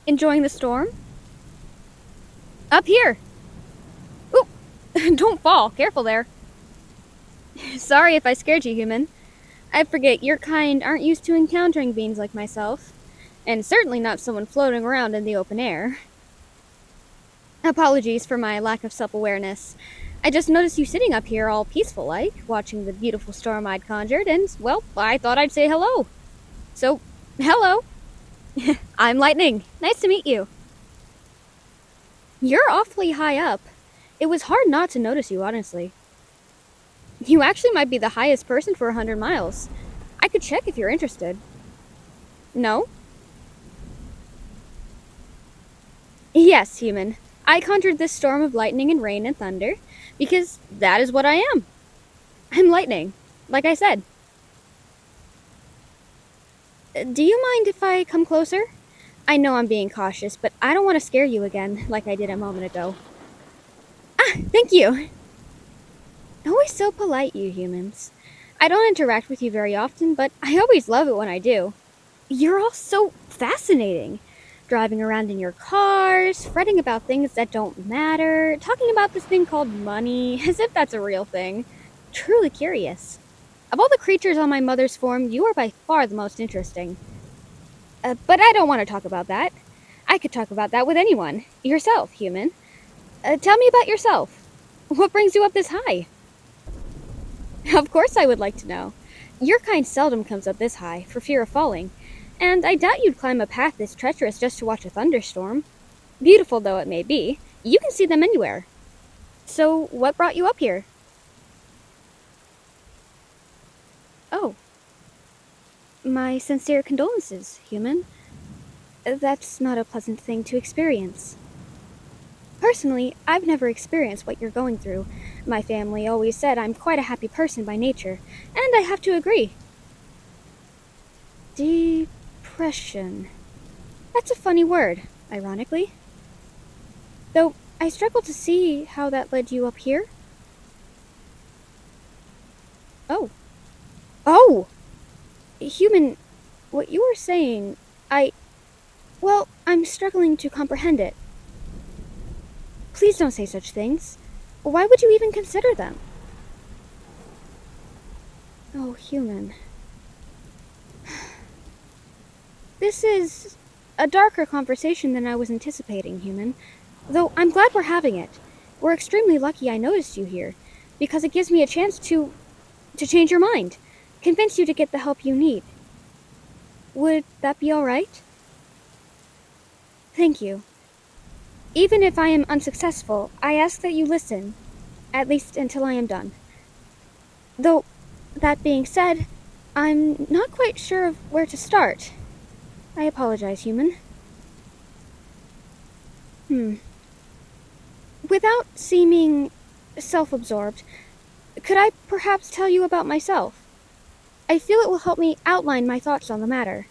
Enjoying the storm? Up here! Ooh! Don't fall. Careful there. Sorry if I scared you, human. I forget your kind aren't used to encountering beings like myself, and certainly not someone floating around in the open air. Apologies for my lack of self-awareness. I just noticed you sitting up here all peaceful-like, watching the beautiful storm I'd conjured, and, well, I thought I'd say hello. So, hello. I'm Lightning. Nice to meet you. You're awfully high up. It was hard not to notice you, honestly. You actually might be the highest person for 100 miles. I could check if you're interested. No? Yes, human. I conjured this storm of lightning and rain and thunder because that is what I am. I'm lightning, like I said. Do you mind if I come closer? I know I'm being cautious, but I don't want to scare you again, like I did a moment ago. Ah, thank you. Always so polite, you humans. I don't interact with you very often, but I always love it when I do. You're all so fascinating. Driving around in your cars, fretting about things that don't matter, talking about this thing called money, as if that's a real thing. Truly curious. Of all the creatures on my mother's form, you are by far the most interesting. But I don't want to talk about that. I could talk about that with anyone. Yourself, human. Tell me about yourself. What brings you up this high? Of course I would like to know. Your kind seldom comes up this high, for fear of falling, and I doubt you'd climb a path this treacherous just to watch a thunderstorm. Beautiful though it may be, you can see them anywhere. So, what brought you up here? Oh. My sincere condolences, human. That's not a pleasant thing to experience. Personally, I've never experienced what you're going through. My family always said I'm quite a happy person by nature, and I have to agree. Depression. That's a funny word, ironically. Though I struggle to see how that led you up here. Oh. Oh! Human, what you were saying, well, I'm struggling to comprehend it. Please don't say such things. Why would you even consider them? Oh, human. This is a darker conversation than I was anticipating, human. Though I'm glad we're having it. We're extremely lucky I noticed you here, because it gives me a chance to change your mind, convince you to get the help you need. Would that be all right? Thank you. Even if I am unsuccessful, I ask that you listen, at least until I am done. Though, that being said, I'm not quite sure of where to start. I apologize, human. Without seeming self-absorbed, could I perhaps tell you about myself? I feel it will help me outline my thoughts on the matter.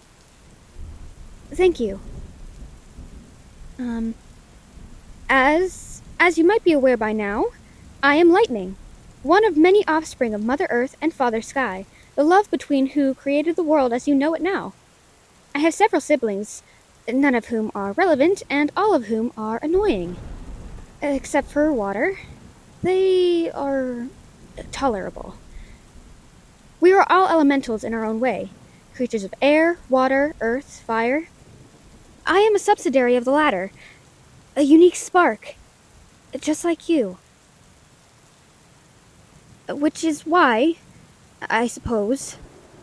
Thank you. As you might be aware by now, I am Lightning, one of many offspring of Mother Earth and Father Sky, the love between who created the world as you know it now. I have several siblings, none of whom are relevant, and all of whom are annoying. Except for Water. They are tolerable. We are all elementals in our own way, creatures of air, water, earth, fire. I am a subsidiary of the latter, a unique spark, just like you. Which is why, I suppose,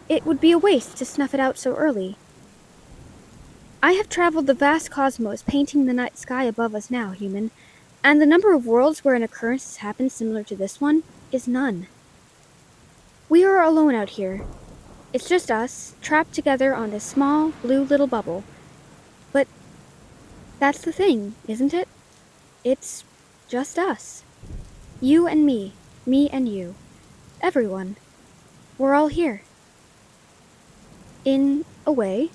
it would be a waste to snuff it out so early. I have traveled the vast cosmos painting the night sky above us now, human, and the number of worlds where an occurrence has happened similar to this one is none. We are alone out here. It's just us, trapped together on this small, blue little bubble. But that's the thing, isn't it? It's just us. You and me and you. Everyone. We're all here. In a way,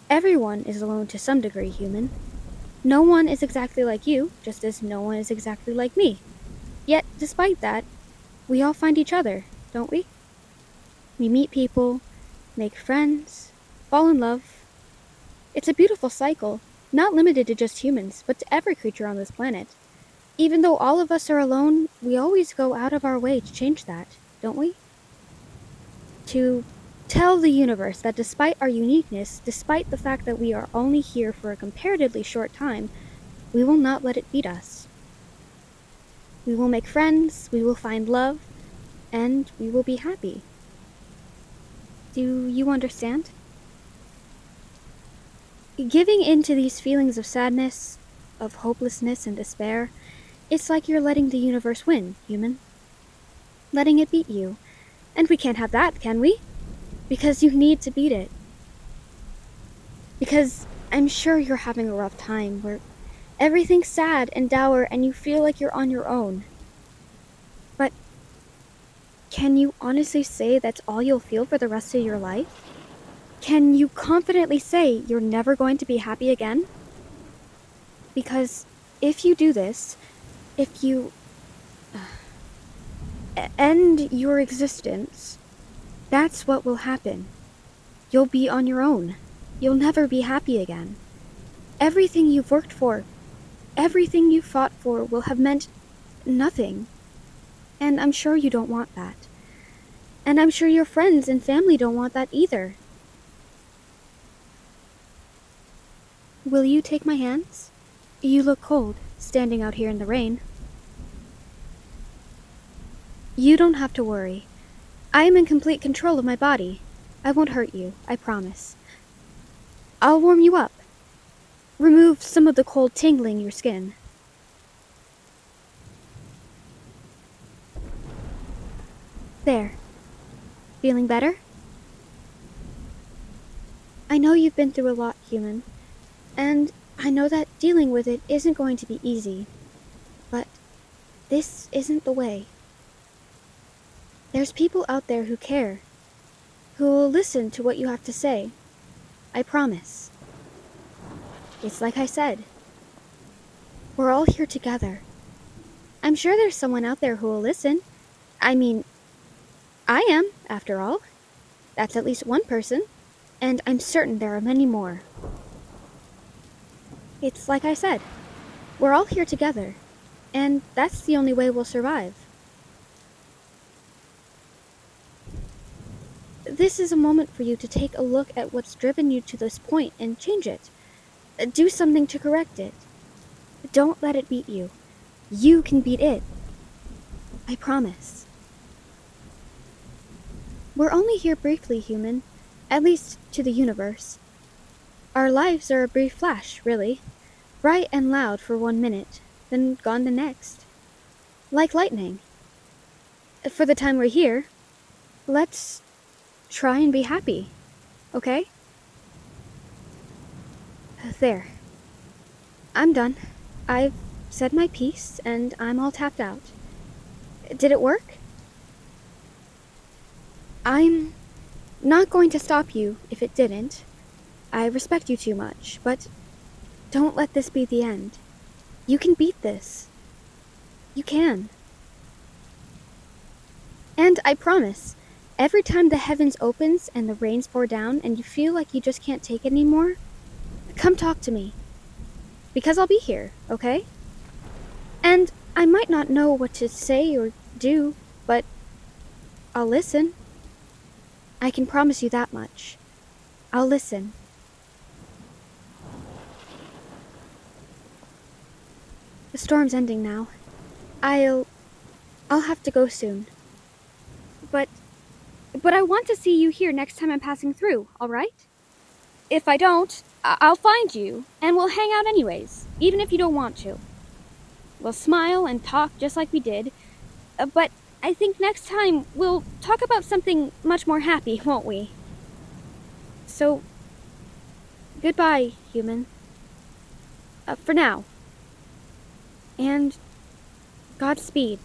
everyone is alone to some degree, human. No one is exactly like you, just as no one is exactly like me. Yet, despite that, we all find each other, don't we? We meet people, make friends, fall in love. It's a beautiful cycle, not limited to just humans, but to every creature on this planet. Even though all of us are alone, we always go out of our way to change that, don't we? To tell the universe that despite our uniqueness, despite the fact that we are only here for a comparatively short time, we will not let it beat us. We will make friends, we will find love, and we will be happy. Do you understand? Giving in to these feelings of sadness, of hopelessness and despair, it's like you're letting the universe win, human. Letting it beat you. And we can't have that, can we? Because you need to beat it. Because I'm sure you're having a rough time where everything's sad and dour and you feel like you're on your own. But can you honestly say that's all you'll feel for the rest of your life? Can you confidently say you're never going to be happy again? Because if you do this, if you end your existence, that's what will happen. You'll be on your own. You'll never be happy again. Everything you've worked for, everything you fought for will have meant nothing. And I'm sure you don't want that. And I'm sure your friends and family don't want that either. Will you take my hands? You look cold, standing out here in the rain. You don't have to worry. I am in complete control of my body. I won't hurt you, I promise. I'll warm you up. Remove some of the cold tingling your skin. There. Feeling better? I know you've been through a lot, human. And I know that dealing with it isn't going to be easy. But this isn't the way. There's people out there who care. Who will listen to what you have to say. I promise. It's like I said. We're all here together. I'm sure there's someone out there who will listen. I mean, I am, after all. That's at least one person. And I'm certain there are many more. It's like I said. We're all here together. And that's the only way we'll survive. This is a moment for you to take a look at what's driven you to this point and change it. Do something to correct it. Don't let it beat you. You can beat it. I promise. We're only here briefly, human. At least to the universe. Our lives are a brief flash, really. Bright and loud for 1 minute, then gone the next. Like lightning. For the time we're here, let's try and be happy, okay? There. I'm done. I've said my piece, and I'm all tapped out. Did it work? I'm not going to stop you if it didn't. I respect you too much, but don't let this be the end. You can beat this. You can. And I promise, every time the heavens opens and the rains pour down and you feel like you just can't take it anymore, come talk to me. Because I'll be here, okay? And I might not know what to say or do, but I'll listen. I can promise you that much. I'll listen. The storm's ending now. I'll have to go soon. But I want to see you here next time I'm passing through, all right? If I don't, I'll find you, and we'll hang out anyways, even if you don't want to. We'll smile and talk just like we did, but I think next time we'll talk about something much more happy, won't we? So, goodbye, human. For now. And Godspeed.